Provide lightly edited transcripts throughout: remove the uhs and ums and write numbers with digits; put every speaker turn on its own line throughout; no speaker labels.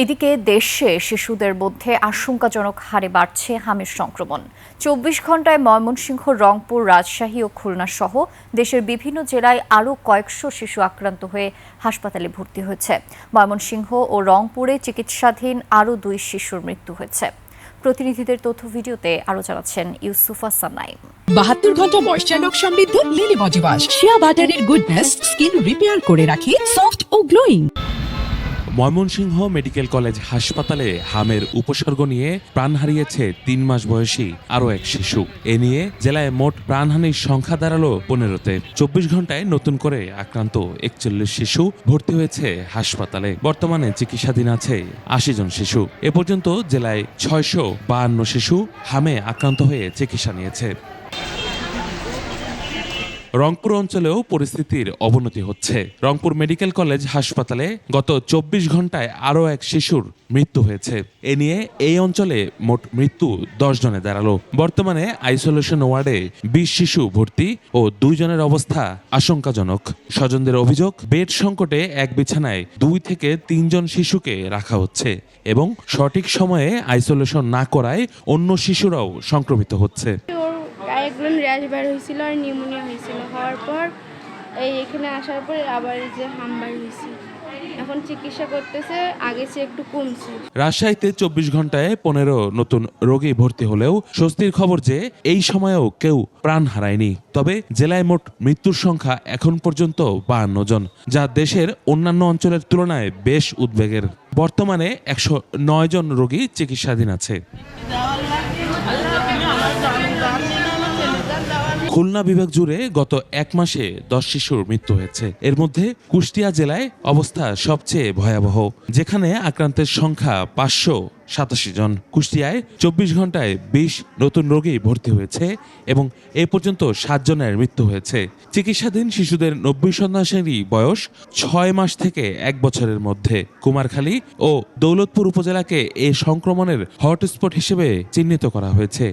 এদিকে দেশে শিশুদের মধ্যে আশঙ্কাজনক হারে বাড়ছে হামের সংক্রমণ। ২৪ ঘণ্টায় ময়মনসিংহ, রংপুর, রাজশাহী ও খুলনা সহ দেশের বিভিন্ন জেলায় আরও কয়েকশো শিশু আক্রান্ত হয়ে হাসপাতালে ভর্তি হয়েছে। ময়মনসিংহ ও রংপুরে চিকিৎসাধীন আরও ২ শিশুর মৃত্যু হয়েছে। প্রতিনিধিদের তথ্য ভিডিওতে আরও জানাচ্ছেন ইউসুফ হাসান নাইম।
৭২ ঘন্টা ময়েশ্চার লক সমৃদ্ধ লিলি বডি ওয়াশ, শিয়া বাটারের গুডনেস স্কিন রিপেয়ার করে রাখে সফট ও গ্লোয়িং।
ময়মনসিংহ মেডিকেল কলেজ হাসপাতালে হামের উপসর্গ নিয়ে প্রাণ হারিয়েছে ৩ মাস বয়সী আরও এক শিশু। এ নিয়ে জেলায় মোট প্রাণহানির সংখ্যা দাঁড়ালো ১৫-তে। ২৪ ঘন্টায় নতুন করে আক্রান্ত ৪১ শিশু ভর্তি হয়েছে হাসপাতালে। বর্তমানে চিকিৎসাধীন আছে ৮০ জন শিশু। এ পর্যন্ত জেলায় ৬৫২ শিশু হামে আক্রান্ত হয়ে চিকিৎসা নিয়েছে। রংপুর অঞ্চলেও পরিস্থিতির অবনতি হচ্ছে। রংপুর মেডিকেল কলেজ হাসপাতালে গত ২৪ ঘন্টায় আরও এক শিশুর মৃত্যু হয়েছে। এ নিয়ে এই অঞ্চলে মোট মৃত্যু ১০ জনে দাঁড়ালো। বর্তমানে আইসোলেশন ওয়ার্ডে ২০ শিশু ভর্তি ও ২ জনের অবস্থা আশঙ্কাজনক। স্বজনদের অভিযোগ, বেড সংকটে এক বিছানায় ২ থেকে ৩ জন শিশুকে রাখা হচ্ছে এবং সঠিক সময়ে আইসোলেশন না করায় অন্য শিশুরাও সংক্রমিত হচ্ছে।
একজন র্যাশ বের হয়েছিল আর নিউমোনিয়া হয়েছিল, হওয়ার পর এখানে আসার পর আবার যে হামবার হয়েছে, এখন চিকিৎসা করতেছে, আগে সে একটু কমছে।
রাজশাহীতে ২৪ ঘন্টায় ১৫ নতুন রোগী ভর্তি হলেও স্বস্তির খবর যে এই সময়েও কেউ প্রাণ হারায়নি। তবে জেলায় মোট মৃত্যুর সংখ্যা এখন পর্যন্ত ৫২ জন, যা দেশের অন্যান্য অঞ্চলের তুলনায় বেশ উদ্বেগের। বর্তমানে ১০৯ জন রোগী চিকিৎসাধীন আছে। খুলনা বিভাগ জুড়ে গত ১ মাসে ১০ শিশুর মৃত্যু হয়েছে। এর মধ্যে কুষ্টিয়া জেলায় অবস্থা সবচেয়ে ভয়াবহ, যেখানে আক্রান্তের সংখ্যা ৫৮৭ জন। কুষ্টিয়ায় ২৪ ঘন্টায় ২০ নতুন রোগী ভর্তি হয়েছে এবং এ পর্যন্ত ৭ জনের মৃত্যু হয়েছে। চিকিৎসাধীন শিশুদের ৯০ শতাংশেরই বয়স ৬ মাস থেকে ১ বছরের মধ্যে। কুমারখালী ও দৌলতপুর উপজেলাকে এ সংক্রমণের হটস্পট হিসেবে চিহ্নিত করা হয়েছে।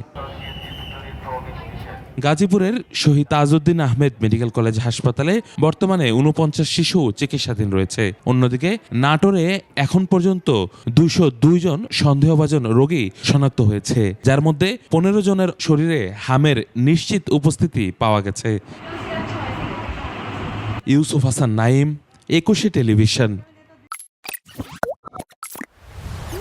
গাজীপুরের শহীদ তাজউদ্দিন আহমেদ মেডিকেল কলেজ হাসপাতালে বর্তমানে ৪৯ শিশু চিকিৎসাধীন রয়েছে। অন্যদিকে নাটোরে এখন পর্যন্ত ২০২ জন সন্দেহভাজন রোগী শনাক্ত হয়েছে, যার মধ্যে ১৫ জনের শরীরে হামের নিশ্চিত উপস্থিতি পাওয়া গেছে। ইউসুফ হাসান নাইম, ২১ টেলিভিশন।